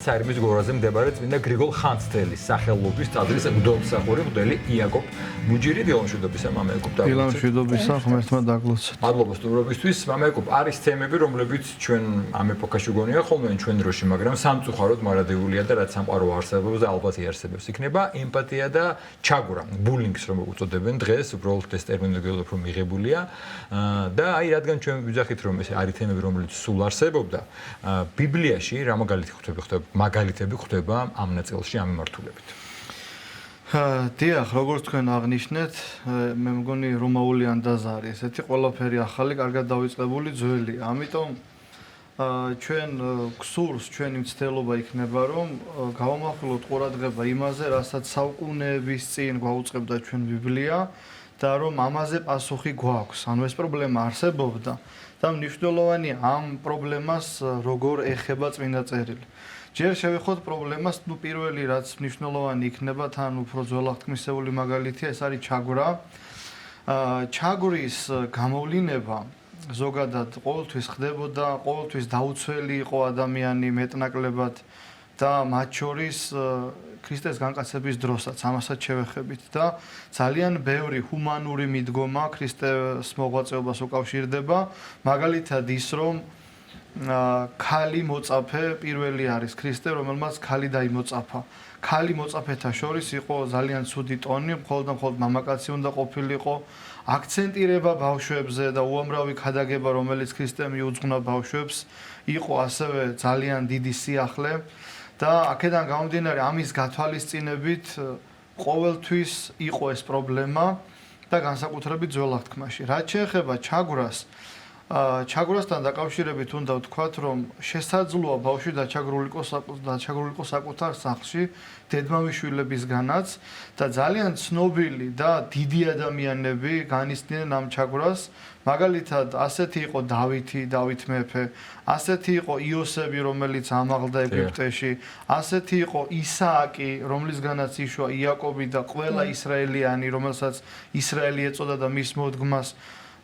სარიმის გორაზე მდებარე წმინდა გრიგოლ ხანძთელის სახელობის ტაძრის მღვდელმსახური მღვდელი იაკობ მუჯირი. დილამშვიდობისა მამაე კუბ. დილამშვიდობისა, ღმერთმა დაგლოცოთ. მადლობა სტუმრობისთვის. მამაე კუბ, არის თემები, რომლებიც ჩვენ ამ ეპოქაში გონია ხოლმე ჩვენ დროში, მაგრამ სამწუხაროდ მარადეულია და რაც სამყარო არსებობს და ალბათ იარსებებს იქნება ემპათია და ჩაგვრა, ბულინგს რომ უწოდებენ დღეს, უბრალოდ ეს ტერმინოლოგია უფრო მიღებულია და აი რადგან ჩვენ ვიძახით რომ ეს არის თემები, რომლებიც სულ არსებობდა, ბიბლიაში რა მაგალითები ხდება ამ ნაწილში ამ მიმართულებით. დიახ, როგორც თქვენ აღნიშნეთ, მე მგონი რომაული ანდაზა არის ესეთი ყველაფერი ახალი, კარგად დავიწყებული ძველია. ამიტომ ჩვენ გსურს, ჩვენი მცდელობა იქნება, რომ გავამახვილოთ ყურადღება იმაზე, რასაც საუკუნეების წინ გვაუწყებდა ჩვენ ბიბლია და რომ ამაზე პასუხი გვაქვს. ანუ ეს პრობლემა არსებობდა და მნიშვნელოვანია ამ პრობლემას როგორ ეხება წმინდა წერილი. ჯერ შევეხოთ პრობლემას, პირველი რაც მნიშვნელოვანი იქნება, თან უფრო ძველაღთქმისეული მაგალითია, ეს არის ჩაგვრა. ჩაგვრის გამოვლინება ზოგადად ყოველთვის ხდებოდა, ყოველთვის დაუცველი იყო ადამიანი მეტნაკლებად და მათ შორის ქრისტეს განკაცების დროსაც ამასაც შევეხებით და ძალიან ბევრი ჰუმანური მიდგომა ქრისტეს მოღვაწეობას უკავშირდება, მაგალითად ის რომ ქალი მოწაფე პირველი არის ქრისტე, რომელმაც ქალი დაიმოწაფა. ქალი მოწაფეთა შორის იყო ძალიან ცუდი ტონი, მხოლოდ მამაკაცი უნდა ყოფილიყო, აქცენტირება ბავშვებზე და უამრავი ქადაგება, რომელიც ქრისტემ მიუძღვნა ბავშვებს, იყო ასევე ძალიან დიდი სიახლე და აქედან გამომდინარე ამის გათვალისწინებით ყოველთვის იყო ეს პრობლემა და განსაკუთრებით ძველაღთქმაში. რაც შეეხება ჩაგვრას, ჩაგვრასთან დაკავშირებით უნდა ვთქვათ, რომ შესაძლოა ბავშვი დაჩაგრულიყო საკუთარ სახლში დედმამიშვილებისგანაც და ძალიან ცნობილი და დიდი ადამიანები განიცდიან ამ ჩაგვრას. მაგალითად, ასეთი იყო დავით მეფე, ასეთი იყო იოსები, რომელიც ამაღლდა ეგვიპტეში, ასეთი იყო ისააკი, რომლისგანაც იშვა იაკობი და ყველა ისრაელიანი, რომელსაც ისრაელი ეწოდა და მის მოდგმას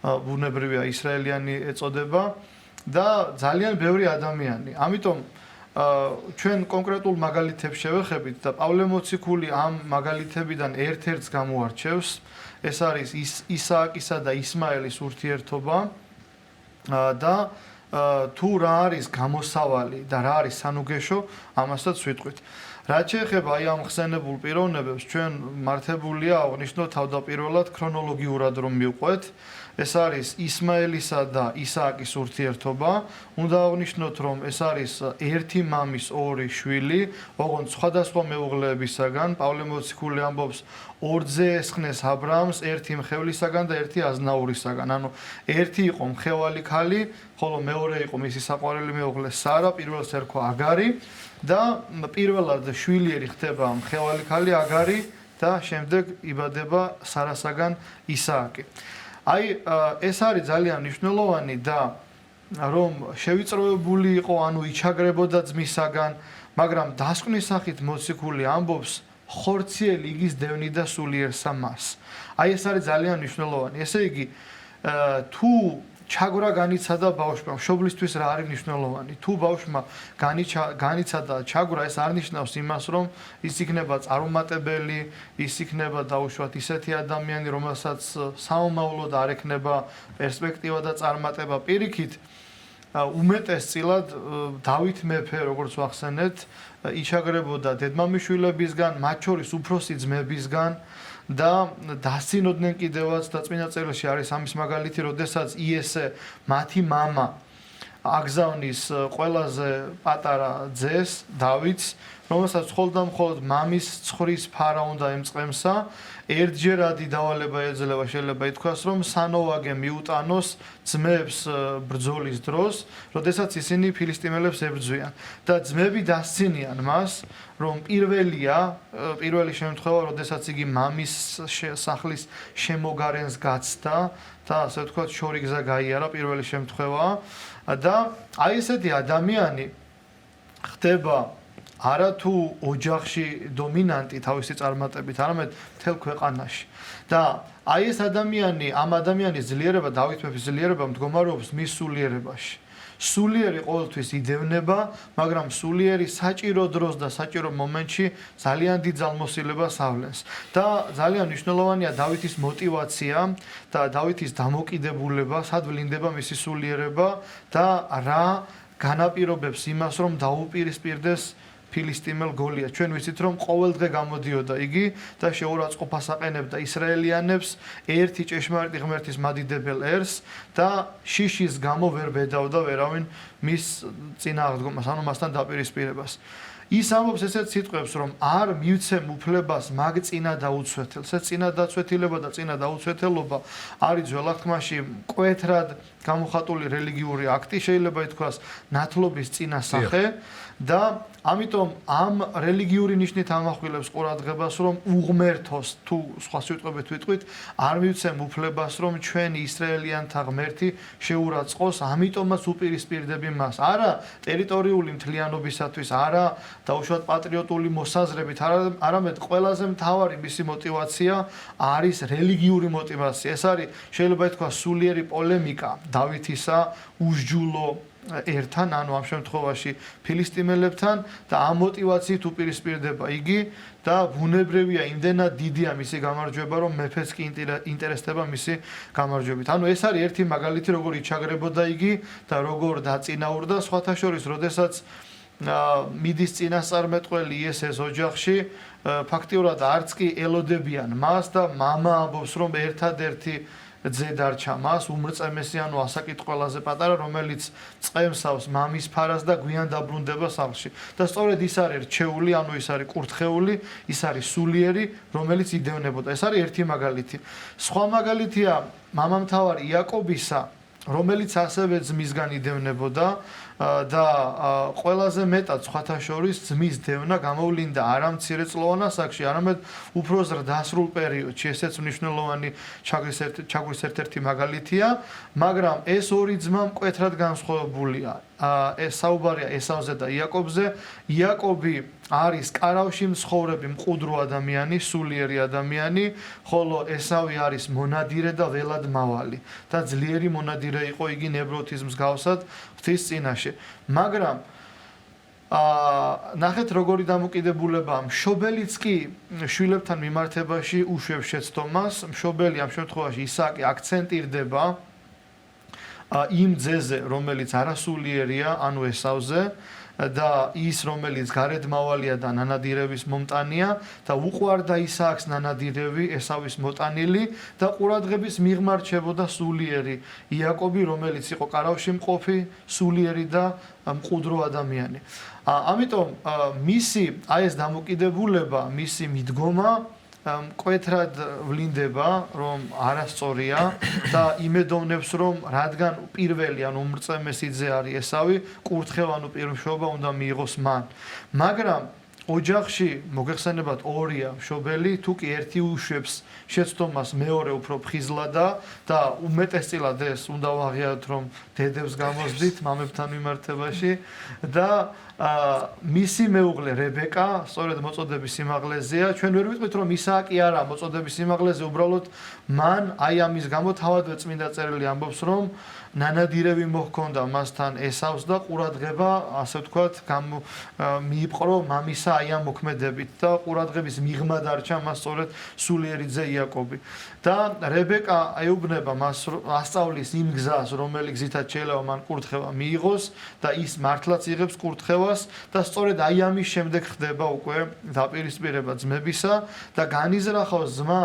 ბუნებრივია ისრაელიანი ეწოდება და ძალიან ბევრი ადამიანი. ამიტომ ჩვენ კონკრეტულ მაგალითებს შევეხებით და პავლე მოციქული ამ მაგალითებიდან ერთ-ერთს გამოარჩევს. ეს არის ისააკისა და ისმაელის ურთიერთობა და თუ რა არის გამოსავალი და რა არის სანუგეშო, ამასაც ვიტყვით. რაც შეეხება აი ამ ხსენებულ პიროვნებებს, ჩვენ მართებულია აღვნიშნოთ თავდაპირველად ქრონოლოგიურად რომ მივყვეთ. ეს არის ისმაელისა და ისააკის ურთიერთობა. უნდა აღვნიშნოთ, რომ ეს არის ერთი მამის ორი შვილი, ოღონდ სხვადასხვა მეუღლეებისაგან. პავლე მოციქული ამბობს, ორ-ძე ესხნეს აბრაამს, ერთი მხევლისაგან და ერთი აზნაურისაგან. ანუ ერთი იყო მხევალი ქალი, ხოლო მეორე იყო მისი საყვარელი მეუღლე სარა, პირველს ერქვა აგარი და პირველად შვილიერი ხდება მხევალი ქალი აგარი და შემდეგ იბადება სარასაგან ისააკი. აი ეს არის ძალიან მნიშვნელოვანი და რომ შევიწროებული იყო, ანუ იჩაგრებოდა ძმისაგან, მაგრამ დასკვნის სახით მოციქული ამბობს ხორციელი იგის დევნი და სულიერსა მას. აი ეს არის ძალიან მნიშვნელოვანი. ესე იგი თუ ჩაგვრა განიცადა ბავშვმა, მშობლისთვის რა არის მნიშვნელოვანი? თუ ბავშვმა განიცადა ჩაგვრა, ეს არ ნიშნავს იმას, რომ ის იქნება წარუმატებელი, ის იქნება დაუშვათ ისეთი ადამიანი, რომელსაც სამომავლოდ არ ექნება პერსპექტივა და წარმატება. პირიქით, უმეტესწილად დავით მეფე, როგორც ვახსენეთ, იჩაგრებოდა დედმამიშვილებისგან, მათ შორის უფროსი ძმებისგან და დასცინოდნენ კიდევაც და წმინდა წერილში არის ამის მაგალითი, როდესაც იესე მათი მამა აგზავნის ყველაზე პატარა ძეს დავითს, რომელსაც მხოლოდ მამის ცხრის ფარა უნდა ემწყემსა, ერთჯერადი დავალება ეძლევა, შეიძლება ითქვას, რომ სანოვაგე მიუტანოს ძმებს ბრძოლის დროს, როდესაც ისინი ფილისტიმელებს ებრძვიან და ძმები დასცინიან მას, რომ პირველი შემთხვევა, როდესაც იგი მამის სახლის შემოგარენს გაცდა და ასე ვთქვათ, შორი გზა გაიარა პირველი შემთხვევა და აი ესეთი ადამიანი ხდება არა თუ ოჯახში დომინანტი თავისი წარმატებით, არამედ მთელ ქვეყანაში. და აი ეს ადამიანი, ამ ადამიანის ძლიერება, დავით მეფის ძლიერება მდგომარეობს მის სულიერებაში. სულიერი ყოველთვის იდევნება, მაგრამ სულიერი საჭირო დროს და საჭირო მომენტში ძალიან დიდ ძალმოსილებას ავლენს. და ძალიან მნიშვნელოვანია დავითის мотиваცია და დავითის დამოკიდებულება, სად ვლინდება მისი სულიერება და რა განაპირობებს იმას, რომ დაუპირისპირდეს ფილისტიმელ გოლიათს. ჩვენ ვიცით, რომ ყოველ დღე გამოდიოდა იგი და შეურაცხყოფას აყენებდა ისრაელიანებს ერთი ჭეშმარიტი ღმერთის მადიდებელ ერს და შიშის გამო ვერ ბედავდა ვერავინ მის წინააღმდგომას, ანუ მასთან დაპირისპირებას. ის ამბობს ესეთ სიტყვებს, რომ არ მივცემ უფლებას მაგ წინა დაუცვეთელს. ეს წინა დაცვეთილება და წინა დაუცვეთელობა არის ძველ აღთქმაში მკვეთრად გამოხატული რელიგიური აქტი, შეიძლება ითქვას ნათლობის წინა სახე და ამიტომ ამ რელიგიური ნიშნით ამახვილებს ყურადღებას, რომ უღმერთოს თუ სხვა სიტყვებით ვიტყვით, არ მივცემ უფლებას, რომ ჩვენი ისრაელიანთა ღმერთი შეურაცხყოს, ამიტომაც უპირისპირდები მას. არა ტერიტორიული მთლიანობისათვის, არა დაუშვათ პატრიოტული მოსაზრებით, არამედ ყველაზე მთავარი მისი мотиваცია არის რელიგიური мотиваცია. ეს არის შეიძლება ითქვას სულიერი პოლემიკა დავითისა უსჯულო ერთან, ანუ ამ შემთხვევაში ფილისტიმელებთან და ამ мотиваციით უპირისპირდება იგი და ბუნებრივია იმდენად დიდია მისი გამარჯვება, რომ მეფეც კი ინტერესდება მისი გამარჯვებით. ანუ ეს არის ერთი მაგალითი, როგორ იჩაგრებოდა იგი და როგორ დაწინაურდა სხვათა შორის, როდესაც მიდის წინასწარმეტყველი იესეს ოჯახში, ფაქტიურად არც კი ელოდებიან მას და მამა ამბობს, რომ ერთადერთი ძე დარჩა მას, უმრწემესი, ანუ ასაკით ყველაზე პატარა, რომელიც წყემსავს მამის ფარას და გვიან დაბრუნდება სახლში. და სწორედ ის არის რჩეული, ანუ ის არის კურთხეული, ის არის სულიერი, რომელიც იდევნებოდა. ეს არის ერთი მაგალითი. სხვა მაგალითია მამამთავარი იაკობისა, რომელიც ასევე ძმისგან იდევნებოდა და ყველაზე მეტად სხვათა შორის ძმის დევნა გამოვლინდა არა მცირეწლოვან ასაკში, არამედ უფრო ზრდასრულ პერიოდში. ესეც მნიშვნელოვანი ჩაგვრის ერთ-ერთი მაგალითია, მაგრამ ეს ორი ძმა მკვეთრად განსხვავებულია. ეს საუბარია ესავზე და იაკობზე. იაკობი არის კარავში მცხოვრები მყუდრო ადამიანი, სულიერი ადამიანი, ხოლო ესავი არის მონადირე და ველადმავალი და ძლიერი მონადირე იყო იგი ნებროთის მსგავსად ღვთის წინაშე. მაგრამ ნახეთ როგორი დამოკიდებულებაა. მშობელიც კი შვილებთან მიმართებაში უშვებს შეცდომას. მშობელი ამ შემთხვევაში ისააკი აქცენტირდება იმ ძეზე, რომელიც არასულიერია, ანუ ესავზე და ის, რომელიც გარედმავალია და ნანადირების მომტანია და უყვარდა ისააკს ნანადირები, ესავის მოტანილი და ყურადღების მიღმა რჩებოდა სულიერი იაკობი, რომელიც იყო კარავში მყოფი, სულიერი და მყუდრო ადამიანი. ამიტომ მისი ეს დამოკიდებულება, მისი მიდგომა მკვეთრად ვლინდება, რომ არასწორია და იმედოვნებს, რომ რადგან პირველი, ანუ უმრწემესი ძე არის ესავი, კურთხევანო პირმშობა უნდა მიიღოს მან. მაგრამ ოჯახში მოგეხსენებათ ორია მშობელი, თუ კი ერთი უშვებს შეცდომას, მეორე უფრო ფხიზლადა და უმეტესწილად ეს უნდა ვაღიაროთ, რომ დედებს გამოსდით მამებთან მიმართებაში და მისი მეუღლე რებეკა, სწორედ მოწოდების სიმაღლეზეა. ჩვენ ვერ ვიტყვით, რომ ისააკი არა მოწოდების სიმაღლეზე, უბრალოდ მან აი ამის გამო თავადვე წმინდა წერილი ამბობს, რომ ნანადირები მოჰქონდა მასთან ესავს და ყურადღება, ასე ვთქვათ, მიიპყრო მამისა აი ამ მოქმედებით და ყურადღების მიღმა დარჩა მას სწორედ სულიერი ძე იაკობი. და რებეკა ეუბნება მას, ასწავლის იმ გზას, რომელიც გზითაც შეიძლება მან კურთხევა მიიღოს და ის მართლაც იღებს კურთხევას და სწორედ აი ამის შემდეგ ხდება უკვე დაპირისპირება ძმებისა და განიზრახავს ძმა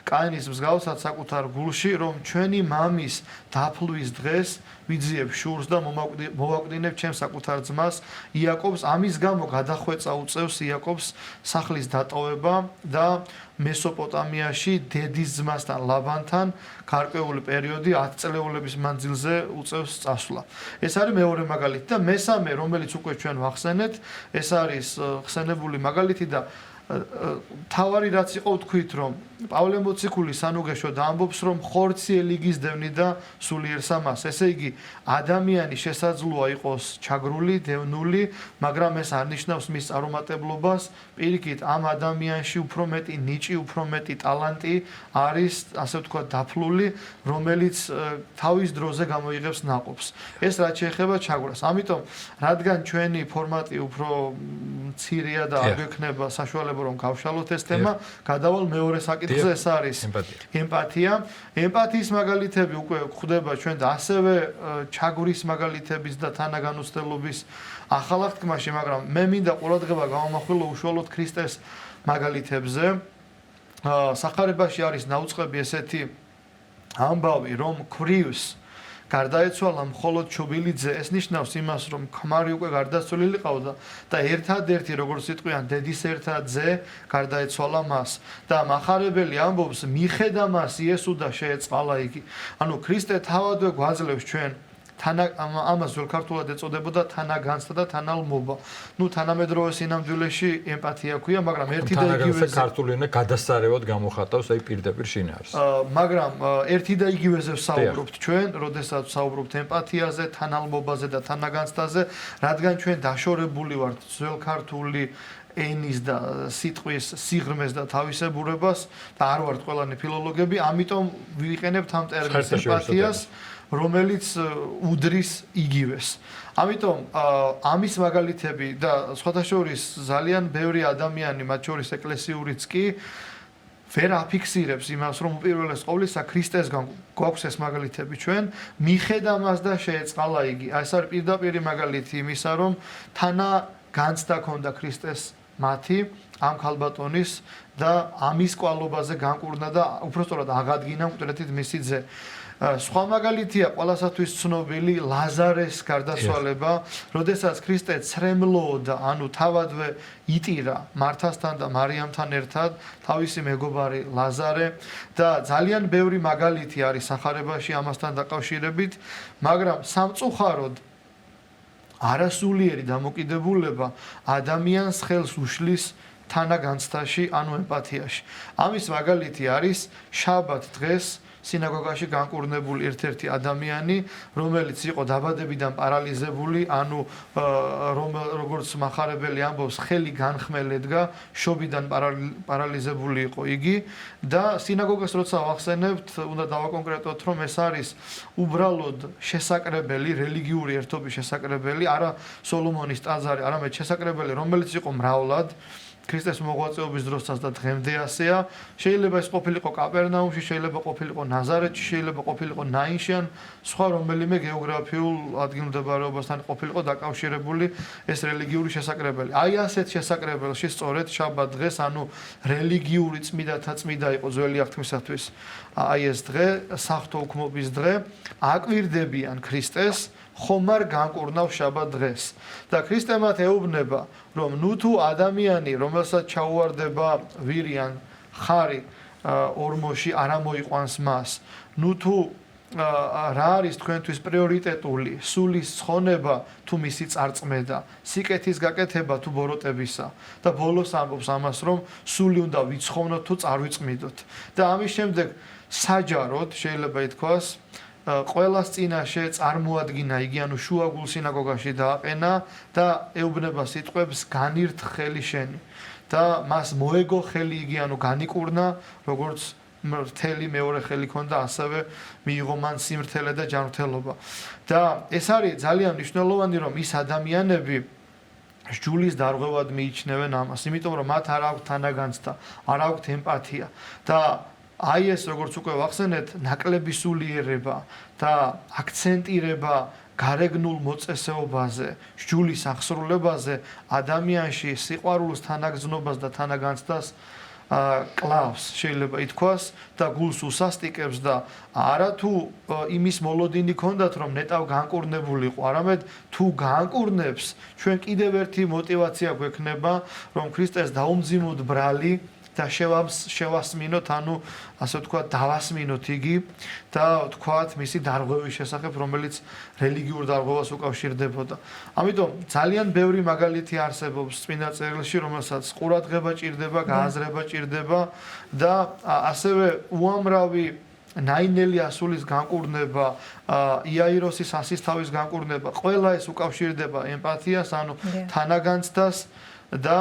კაინის მსგავსად საკუთარ გულში, რომ ჩვენი მამის დაფლვის დღეს ვიძიებ შურს და მოვაკვდინებ ჩემს საკუთარ ძმას იაკობს. ამის გამო გადახვეწა უწევს იაკობს სახლის დატოვება და მესოპოტამიაში დედის ძმასთან ლაბანთან გარკვეული პერიოდი 10 წლეულების მანძილზე უწევს წასვლა. ეს არის მეორე მაგალითი და მესამე, რომელიც უკვე ჩვენ ვახსენეთ, ეს არის ხსენებული მაგალითი და თავარი რაც იყო თქვით რომ პავლე მოციქული სანუგეშოდ ამბობს რომ ხორციელი იგიზდევნი და სულიერ სამას ესე იგი ადამიანი შესაძლოა იყოს ჩაგრული, დევნული, მაგრამ ეს არ ნიშნავს მის წარუმატებლობას, პირიქით ამ ადამიანში უფრო მეტი ნიჭი, უფრო მეტი ტალანტი არის, ასე ვთქვათ, დაფლული, რომელიც თავის დროზე გამოიღებს ნაყოფს. ეს რაც შეეხება ჩაგვრას. ამიტომ, რადგან ჩვენი ფორმატი უფრო მცირეა და არ გვექნება საშუალება რომ გავშალოთ ეს თემა, გადავალ მეორე საკითხზე, ეს არის ემპათია. ემპათიის მაგალითები უკვე გვხვდება ჩვენ და ასევე ჩაგვრის მაგალითების და თანაგანოცდელობის ახალ აღთქმაში, მაგრამ მე მინდა ყურადღება გავამახვილო უშუალოდ ქრისტეს მაგალითებზე. სახარებაში არის დაუწყები ესეთი ამბავი, რომ ქვრივს გარდაეცვალა მხოლოდ ჩობილიძე, ეს ნიშნავს იმას, რომ ქმარი უკვე გარდაცვლილი ყავდა და ერთადერთი, როგორც სიტყვიან, დედის ერთად ძე გარდაეცვალა მას და მახარებელი ამბობს, მიხედა მას იესო და შეეწყალა იგი. ანუ ქრისტე თავადვე გვაძლევს ჩვენ ამას ძველ ქართულად ეწოდებოდა თანაგანცდა და თანალმობა. ნუ თანამედროვე სინამდვილეში ემპათია ქვია, მაგრამ ერთი და იგივე ქართული ენა გადასარევად გამოხატავს აი პირდაპირ შინაარს. მაგრამ ერთი და იგივეზე ვსაუბრობთ ჩვენ, როდესაც ვსაუბრობთ ემპათიაზე, თანალმობაზე და თანაგანცდაზე, რადგან ჩვენ დაშორებული ვართ ძველ ქართული ენის და სიტყვის სიღრმეს და თავისებურებას და არ ვართ ყველანი ფილოლოგები, ამიტომ ვიყენებთ ამ ტერმინს ემპათიას, რომელიც უდრის იგივეს. ამიტომ ამის მაგალითები და სხვათა შორის ძალიან ბევრი ადამიანი, მათ შორის ეკლესიურიც კი ვერ აფიქსირებს იმას, რომ უპირველეს ყოვლისა ქრისტესგან გვაქვს ეს მაგალითები ჩვენ, მიხედა მას და შეეწყალა იგი. ეს არის პირდაპირი მაგალითი იმისა, რომ თანა განცდა ქონდა ქრისტეს მათი ამ ქალბატონის და ამის კვალობაზე განკურნა და უბრალოდ აღადგინა მკვდრეთით მისი ძე. სხვა მაგალითია ყველასათვის ცნობილი ლაზარეს გარდაცვალება, როდესაც ქრისტე ცრემლოოდა, ანუ თავადვე იტირა მართასთან და მარიამთან ერთად თავისი მეგობარი ლაზარე და ძალიან ბევრი მაგალითი არის სახარებაში ამასთან დაკავშირებით, მაგრამ სამწუხაროდ არასულიერი დამოკიდებულება ადამიანს ხელს უშლის თანაგანცდაში, ანუ ემპათიაში. ამის მაგალითი არის შაბათ დღეს სინაგოგაში განკურნებული ერთ-ერთი ადამიანი, რომელიც იყო დაბადებიდან პარალიზებული, ანუ როგორც მახარებელი ამბობს, ხელი განხმელ ედგა, შობიდან პარალიზებული იყო იგი და სინაგოგას როცა ვახსენებთ, უნდა დავაკონკრეტოთ, რომ ეს არის უბრალოდ შესაკრებელი, რელიგიური ერთობის შესაკრებელი, არა სოლომონის ტაძარი, არამედ შესაკრებელი, რომელიც იყო მრავლად ქრისტეს მოღვაწეობის დროსაც და დღემდე ასეა. შეიძლება ეს ყოფილიყო კაპერნაუმში, შეიძლება ყოფილიყო ნაზარეთში, შეიძლება ყოფილიყო ნაინში ან სხვა რომელიმე გეოგრაფიულ ადგილმდებარეობასთან ყოფილიყო დაკავშირებული ეს რელიგიური შესაკრებელი. აი ასეთ შესაკრებელში სწორედ შაბათ დღეს, ანუ რელიგიური წმიდათა წმიდა იყო ძველი აღთქმისათვის. აი ეს დღე, საღვთო უქმობის დღე, აკვირდებიან ქრისტეს ხომარ განკურნავ შაბათ დღეს. და ქრისტე მათ ეუბნება, რომ ნუ თუ ადამიანი, რომელსაც ჩაუვარდება ვირიან ხარი ორმოში არ ამოიყვანს მას, ნუ თუ რა არის თქვენთვის პრიორიტეტული, სულის ცხონება თუ მისი წარწმედა, სიკეთის გაკეთება თუ ბოროტებისა და ბოლოს ამბობს ამას, რომ სული უნდა ვიცხოვნოთ თუ წარვიწმიდოთ. და ამის შემდეგ საჯაროდ შეიძლება ითქვას ყველას წინაშე წარმოადგინა იგი, ანუ შუაგულ სინაგოგაში დააყენა და ეუბნება სიტყვებს განირთ ხელი შენი და მას მოეგო ხელი იგი, ანუ განიკურნა, როგორც მთელი მეორე ხელი ქონდა, ასევე მიიღო მან სიმრთელე და ჯანმრთელობა. და ეს არის ძალიან მნიშვნელოვანი, რომ ის ადამიანები სჯულის დარღვევად მიიჩნევენ ამას, იმიტომ რომ მათ არ აქვთ თანაგანცდა, არ აქვთ ემპათია და აი ეს როგორც უკვე ვახსენეთ, ნაკლები სულიერება და აქცენტირება გარეგნულ მოწესეობაზე, სჯულის აღსრულებაზე, ადამიანში სიყვარულს, თანაგრძნობას და თანაგანცდას კლავს, შეიძლება ითქვას და გულს უსასტიკებს და არა თუ იმის მოლოდინი ქონდათ, რომ ნეტავ განკურნებულიყო, არამედ თუ განკურნებს, ჩვენ კიდევ ერთი мотиваცია გვექნება, რომ ქრისტეს დაუმძიმოთ ბრალი და შევასმინოთ, ანუ ასე ვთქვათ, დავასმინოთ იგი და ვთქვათ მისი დარღვევის შესახებ, რომელიც რელიგიურ დარღვევას უკავშირდებოდა. ამიტომ ძალიან ბევრი მაგალითი არსებობს წმინდა წერილში, რომელსაც ყურადღება ჭირდება, გააზრება ჭირდება და ასევე უამრავი ნაინელი ასულის განკურნება, იაიროსის ასისთავის განკურნება, ყველა ეს უკავშირდება ემპათიას, ანუ თანაგანცდას და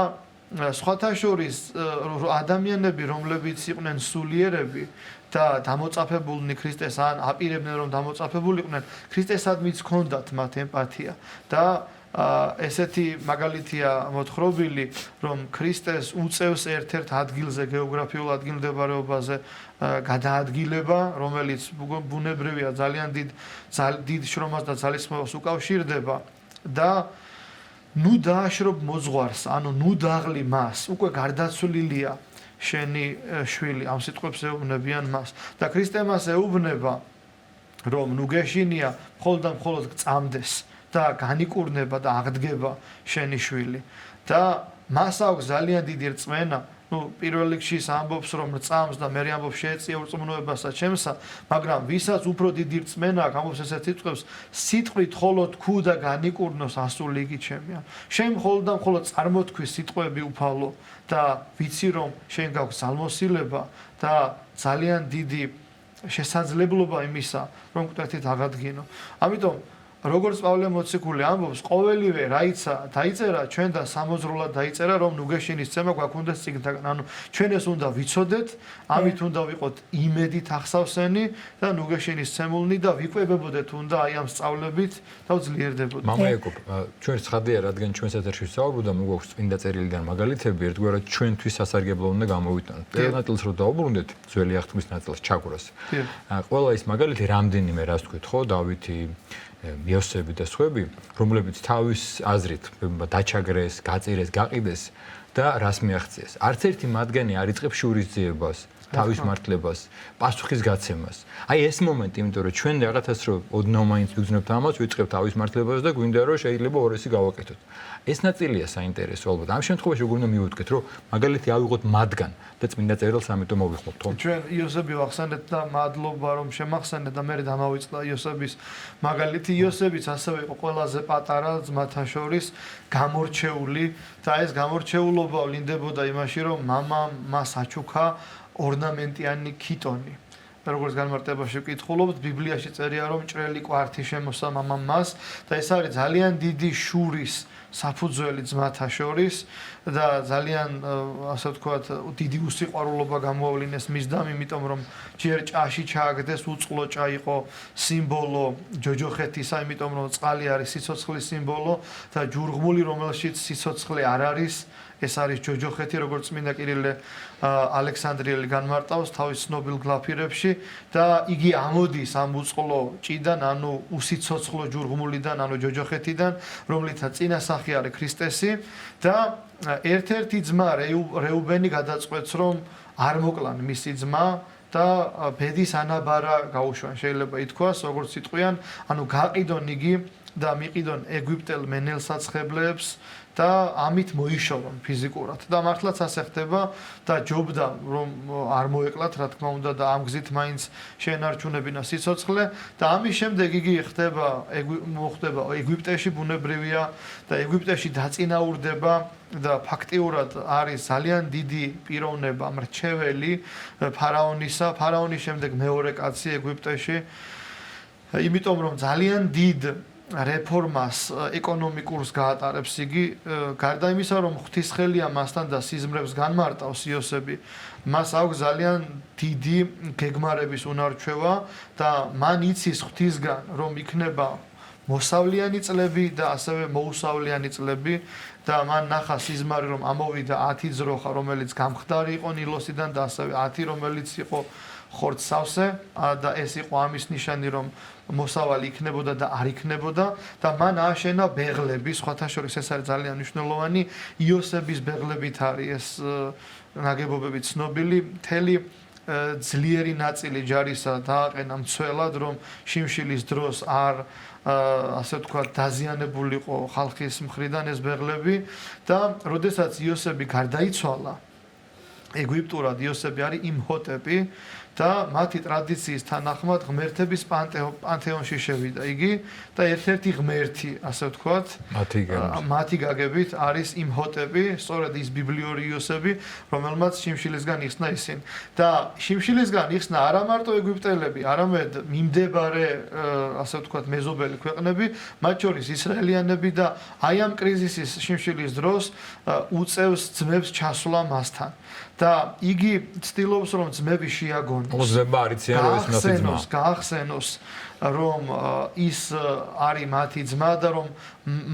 სხვათა შორის ადამიანები, რომლებიც იყვნენ სულიერები და დამოწაფებულნი ქრისტეს, ან აპირებდნენ რომ დამოწაფებულიყვნენ, ქრისტესადმიც ჰქონდათ მათ ემპათია და ესეთი მაგალითია მოთხრობილი, რომ ქრისტეს უწევს ერთ-ერთ ადგილზე, გეოგრაფიულ ადგილმდებარეობაზე გადაადგილება, რომელიც ბუნებრივია ძალიან დიდ შრომას და ძალისხმევას უკავშირდება და ნუ დააშრობ მოძღვარს, ანუ ნუ დაღლი მას, უკვე გარდაცვლილია შენი შვილი, ამ სიტყვებს ეუბნებიან მას და ქრისტე მას ეუბნება, რომ ნუ გეშინია მხოლოდ და მხოლოდ გწამდეს და განიკურნება და აღდგება შენი შვილი და მას აქვს ძალიან დიდი რწმენა, პირველ რიგში ამბობს რომ წამს და მე ამბობს შეეწია ურწმუნოებასა ჩემსა, მაგრამ ვისაც უფრო დიდი რწმენა აქვს, ამბობს ესეთ სიტყვებს, სიტყვით ხოლო თქვ და განიკურნოს ასული იგი ჩემია. შენ მხოლოდ და მხოლოდ წარმოთქვის სიტყვები უფალო და ვიცი რომ შენ გაქვს ძალმოსილება და ძალიან დიდი შესაძლებლობა იმისა, რომ მკვეთრით აღადგინო. ამიტომ როგორც პავლე მოციქული ამბობს, ყოველივე რაიცა დაიწერა ჩვენ და სამოძრულად დაიწერა, რომ ნუგეშინის ცემა გვაქვს წიგნთაგან. ანუ ჩვენ ეს უნდა ვიცოდეთ, ამით უნდა ვიყოთ იმედით ახსავსენი და ნუგეშინის ცემულნი და ვიკვებებოდეთ უნდა აი ამ სწავლებით და ძლიერდებოდეთ. მამა ეკოპ, ჩვენ ცხადია, რადგან ჩვენს ეთერში ვსაუბრობთ, მოგვაქვს წმინდა წერილიდან მაგალითები, ერთგვარად ჩვენთვის სასარგებლო უნდა გამოვიტანოთ. პირველ ნაწილს რო დავუბრუნდეთ, ძველი აღთქმის ნაწილს ჩაგვრას. ყველა ის მაგალითი რამდენიმე რას თქვით, ხო, დავითი იოსები და სხვები, რომლებიც თავის აზრით დაჩაგრეს, გაწირეს, გაყიდეს და რას მიაღწიეს. არც ერთი მათგანი არ იწყებს შურისძიებას, თავის მართლებას, პასუხის გაცემას. აი ეს მომენტი, იმიტომ რომ ჩვენ რაღაცას რო ოდნავ მაინც ვიგრძნობთ ამას, ვიწყებთ თავის მართლებას და გვინდა რომ შეიძლება ორესი გავაკეთოთ. ეს ნაწილია საინტერესო ალბათ. ამ შემთხვევაში როგორ უნდა მივუდგეთ, რომ მაგალითი ავიღოთ მათგან და წმინდა წერილს ამიტომ მოვიხმობთ, ხო? ჩვენ იოსები ვახსენეთ და მადლობა რომ შემახსენეთ და მე დამავიწყდა იოსების მაგალითი. იოსებიც ასევე იყო ყველაზე პატარა ძმათა შორის გამორჩეული და ეს გამორჩეულობა ვლინდებოდა იმაში, რომ მამამ მას აჩუქა ორნამენტიანი ქიტონი. როგორც განმარტებაში ვკითხულობთ, ბიბლიაში წერია, რომ ჭრელი კვართი შემოსა მამამ მას და ეს არის ძალიან დიდი შურის საფუძველი ძმათა შორის და ძალიან ასე ვთქვათ, დიდი უსიყვარულობა გამოავლინეს მისდამ, იმიტომ რომ ჯერ ჭაში ჩააგდეს, უწყლო ჭა იყო სიმბოლო ჯოჯოხეთისა, იმიტომ რომ წყალი არის სიცოცხლის სიმბოლო და ჯურღმული, რომელშიც სიცოცხლე არ არის, ეს არის ჯოჯოხეთი, როგორც წმინდა კირილე ალექსანდრიელი განმარტავს თავის ცნობილ გლაფირებში და იგი ამოდის ამ უწყლო ჭიდან, ანუ უსიცოცხლო ჯურღმულიდან, ანუ ჯოჯოხეთიდან, რომლითაც წინასახი არის ქრისტესი და ერთ-ერთი ძმა რეუბენი გადაწყვეტს, რომ არ მოკლან მისი ძმა და ბედის ანაბარა გაუშვან, შეიძლება ითქვას, როგორც იტყვიან, ანუ გაყიდონ იგი და მიყიდონ ეგვიპტელ მენელსაცხებლეებს და ამით მოიშორონ ფიზიკურად და მართლაც ასე ხდება და ჯობდა რომ არ მოეკლათ, რა თქმა უნდა და ამ გზით მაინც შეენარჩუნებინა სიცოცხლე და ამის შემდეგ იგი მოხდება ეგვიპტეში, ბუნებრივია და ეგვიპტეში დაწინაურდება და ფაქტიურად არის ძალიან დიდი პიროვნება, მრჩეველი ფარაონისა, ფარაონის შემდეგ მეორე კაცი ეგვიპტეში, იმიტომ რომ ძალიან დიდ რეფორმას ეკონომიკურს გაატარებს იგი, გარდა იმისა, რომ ღვთისხელია მასთან და სიზმრებს განმარტავს იოსები, მას აქვს ძალიან დიდი გეგმარების უნარჩვევა და მან იცის ღვთისგან, რომ იქნება მოსავლიანი წლები და ასევე მოუსავლიანი წლები და მან ნახა სიზმარი, რომ ამოვიდა 10 ძროხა, რომელიც გამხდარი იყო ნილოსიდან და ასევე 10, რომელიც იყო ხორცსავსე და ეს იყო ამის ნიშანი, რომ მოსავალი იქნებოდა და არ იქნებოდა და მან ააშენა ბეღლები, სხვათა შორის ეს არის ძალიან მნიშვნელოვანი, იოსების ბეღლებით არის ეს ნაგებობები ცნობილი, მთელი ძლიერი ნაწილი ჯარისა დააყენა მცველად, რომ შიმშილის დროს არ ასე ვთქვათ დაზიანებულიყო ხალხის მხრიდან ეს ბეღლები და როდესაც იოსები გარდაიცვალა ეგვიპტურად იოსები არის იმჰოტეპი და მათი ტრადიციის თანახმად ღმერთების პანთეონში შევიდა იგი და ერთ-ერთი ღმერთი, ასე ვთქვათ, მათი გაგებით არის იმჰოტეპი, სწორედ ის ბიბლიური იოსები, რომელმაც შიმშილისგან იხსნა ისინი. და შიმშილისგან იხსნა არა მარტო ეგვიპტელები, არამედ მიმდებარე, ასე ვთქვათ, მეზობელი ქვეყნები, მათ შორის ისრაელიანები და აი ამ კრიზისის შიმშილის დროს უწევს ძმებს ჩასვლა მასთან. და იგი ცდილობს რომ ძმები შეაგონოს. ძმებმა არიციან რომ ეს მათი ძმა. გაახსენოს რომ ის არის მათი ძმა და რომ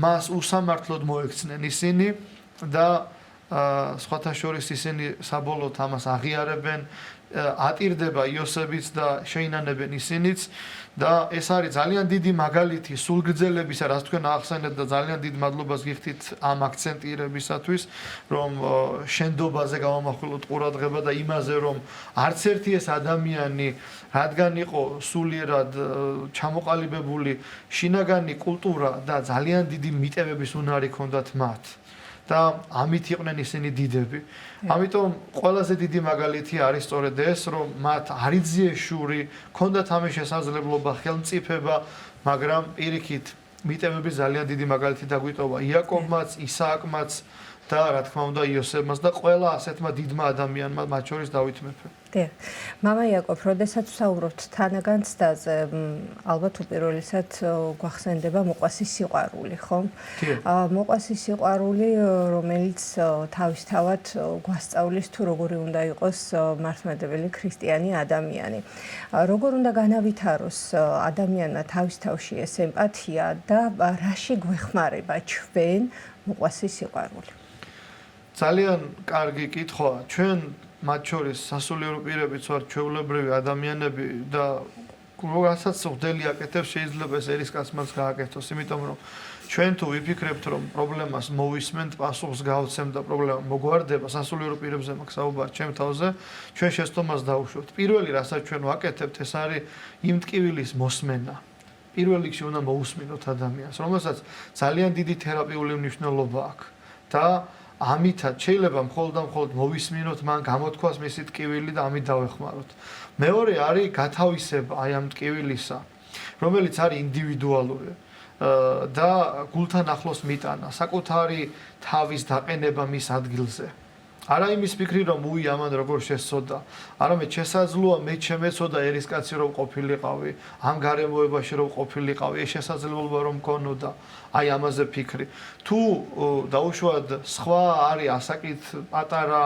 მას უსამართლოდ მოექცნენ ისინი და სხვათა შორის ისინი საბოლოოდ ამას აღიარებენ, ატირდება იოსებიც და შეინანებენ ისინიც და ეს არის ძალიან დიდი მაგალითი სულგრძელებისა, რაც თქვენ ახსენეთ და ძალიან დიდ მადლობას გიხდით ამ აქცენტირებისათვის, რომ შენდობაზე გავამახვილოთ ყურადღება და იმაზე, რომ არც ერთი ეს ადამიანი, რადგან იყო სულიერად ჩამოყალიბებული შინაგანი კულტურა და ძალიან დიდი მიტევების უნარი ჰქონდათ მათ. და ამით იყვნენ ისინი დიდები. ამიტომ ყველაზე დიდი მაგალითი არის სწორედ ეს, რომ მათ არ იძიეს შური, ჰქონდათ ამის შესაძლებლობა, ხელმწიფება, მაგრამ პირიქით მიტევების ძალიან დიდი მაგალითი დაგვიტოვა იაკობმაც, ისააკმაც და რა თქმა უნდა იოსებმაც და ყველა ასეთმა დიდმა ადამიანმა, მათ შორის დავით მეფე. დიახ. მამა იაკობ, როდესაც ვსაუბრობთ თანაგან ცდაზე, ალბათ უპირველესად გვახსენდება მოყვასის სიყვარული, ხო? მოყვასის სიყვარული, რომელიც თავისთავად გვასწავლის თუ როგორი უნდა იყოს მართლმადიდებელი ქრისტიანი ადამიანი. როგორ უნდა განავითაროს ადამიანმა თავის თავში ეს ემპათია და რაში გვეხმარება ჩვენ მოყვასის სიყვარული? ძალიან კარგი კითხვაა. ჩვენ მათ შორის სასულიერო პირებიც ვართ ჩვეულებრივი ადამიანები და რასაც ვხდელი აკეთებს შეიძლება ეს ერისკაცმაც გააკეთოს, იმიტომ რომ ჩვენ თუ ვიფიქრებთ რომ პრობლემას მოვისმენთ, პასუხს გავცემთ და პრობლემა მოგვარდება, სასულიერო პირებზე მაქვს საუბარი ჩემ თავზე, ჩვენ შეცდომას დავუშვებთ. პირველი რასაც ჩვენ ვაკეთებთ, ეს არის იმ ტკივილის მოსმენა. პირველ რიგში უნდა მოусმინოთ ადამიანს, რომელსაც ძალიან დიდი თერაპიული მნიშვნელობა აქვს და ამითაც შეიძლება მხოლოდ მოვისმინოთ მან გამოთქვას მისი ტკივილი და ამით დავეხმაროთ. მეორე არის გათავისება აი ამ ტკივილისა, რომელიც არის ინდივიდუალური და გულთან ახლოს მიტანა, საკუთარი თავის დაყენება მის ადგილზე. არა იმის ფიქრი რომ უი ამან როგორ შესწოდა, არამედ შესაძლოა მე შემეცოდა ერისკაცი რომ ყოფილიყავი, ამ გარემოებაში რომ ყოფილიყავი, ეს შესაძლებლობა რომ მქონოდა, აი ამაზე ფიქრი. თუ დაუშვათ სხვა არის ასაკით პატარა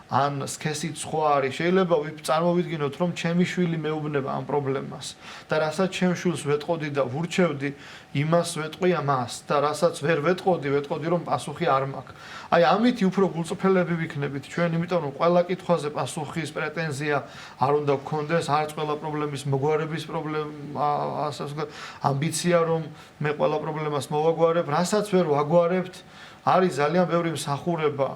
ან სქესით სხვა არის, შეიძლება წარმოვიდგინოთ რომ ჩემი შვილი მეუბნება ამ პრობლემას და რასაც ჩემ შვილს ვეტყოდი და ვურჩევდი, იმას ვეტყვი ამას და რასაც ვერ ვეტყოდი რომ პასუხი არ მაქვს. აი ამით უფრო გულწრფელები ვიქნებით ჩვენ, იმიტომ რომ ყველა კითხვაზე პასუხის პრეტენზია არ უნდა გქონდეს, არც ყველა პრობლემის მოგვარების ასე ვთქვათ, ამბიცია რომ მე ყველა პრობლემას მოვაგვარებ, რასაც ვერ ვაგვარებთ, არის ძალიან ბევრი მსახურება.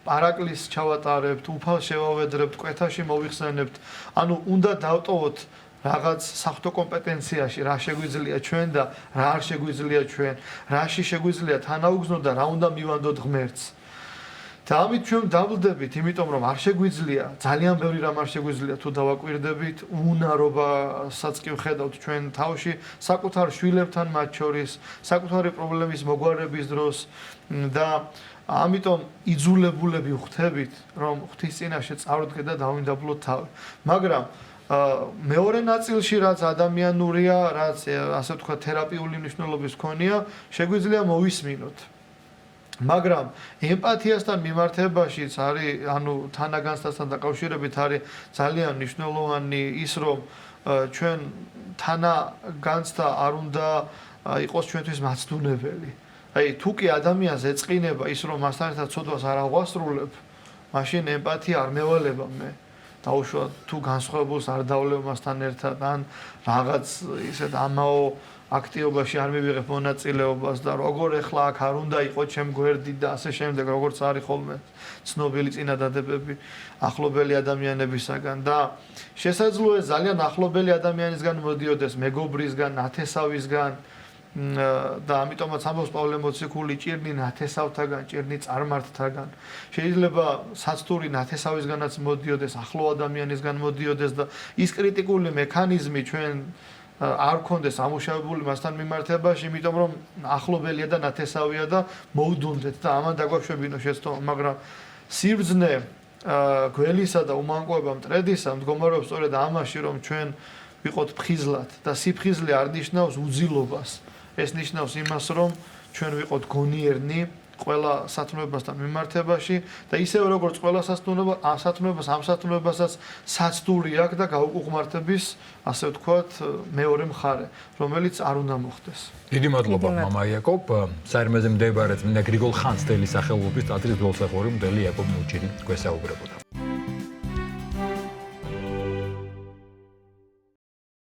პარაკლის ჩავატარებთ, უფალ შევავედრებთ, კვეთაში მოვიხსენებთ. ანუ უნდა დავტოვოთ რაღაც საღვთო კომპეტენციაში, რა შეგვიძლია ჩვენ და რა არ შეგვიძლია ჩვენ, რაში შეგვიძლია თანაუგზნო და რა უნდა მივანდოთ ღმერთს. და ამით ჩვენ დავვლდებით, იმიტომ რომ არ შეგვიძლია, ძალიან ბევრი რამ არ შეგვიძლია თუ დავაკვირდებით, უნარობასაც კი ვხედავთ ჩვენ თავში, საკუთარ შვილებთან მათ შორის, საკუთარი პრობლემის მოგვარების დროს და ამიტომ იძულებულები ვხდებით, რომ ღვთის წინაშე წავდგეთ და დავინდაბლოთ თავი. მაგრამ მეორე ნაწილში, რაც ადამიანურია, რაც ასე ვთქვათ, თერაპიული მნიშვნელობის მქონია, შეგვიძლია მოვისმინოთ. მაგრამ ემპათიასთან მიმართებაშიც არის, ანუ თანაგანცდასთან დაკავშირებით არის ძალიან მნიშვნელოვანი ის, რომ ჩვენ თანაგანცდა არ უნდა იყოს ჩვენთვის მაცდუნებელი. აი თუ კი ადამიანს ეწყინება ის რომ მასთან ერთად ცოდვას არ აღვასრულებ, მაშინ ემპათია არ მევალება მე. დაუშვათ თუ განსხვავებულს არ დავლევ მასთან ერთად ან რაღაც ისეთ ამაო აქტივობაში არ მივიღებ მონაწილეობას და როგორ ეხლა აქ არ უნდა იყო ჩემ გვერდით და ასე შემდეგ, როგორც არის ხოლმე ცნობილი წინადადებები ახლობელი ადამიანებისაგან და შესაძლოა ძალიან ახლობელი ადამიანისგან მოდიოდეს, მეგობრისგან, ნათესავისგან და ამიტომაც ამბობს პავლე მოციქული ჭირნი ნათესავთაგან, ჭირნი წარმართთაგან. შეიძლება საცტური ნათესავისგანაც მოდიოდეს, ახლო ადამიანისგან მოდიოდეს და ის კრიტიკული მექანიზმი ჩვენ არ გქონდეს ამუშავებული მასთან მიმართებაში, იმიტომ რომ ახლობელია და ნათესავია და მოუდუნდეთ და ამან დაგვაშვებინო შეცდომა, მაგრამ სიბრძნე გველისა და უმანკოება მტრედისა მდგომარეობს სწორედ ამაში, რომ ჩვენ ვიყოთ ფხიზლად და სიფხიზლე არ ნიშნავს უძილობას. ეს ნიშნავს იმას, რომ ჩვენ ვიყოთ გონიერნი ყველა სათნოებასთან მიმართებაში და ისევე როგორც ყველა სათნოებას ამ სათნოებასაც საცდური აქვს და გაუკუღმართების, ასე ვთქვათ, მეორე მხარე, რომელიც არ უნდა მოხდეს. დიდი მადლობა მამა იაკობ. საერთმეზე მდებარე წმინდა გრიგოლ ხანძთელის სახელობის ტაძრის გლოცახური მდელი იაკობ მუჭირი გვესაუბრებოდა.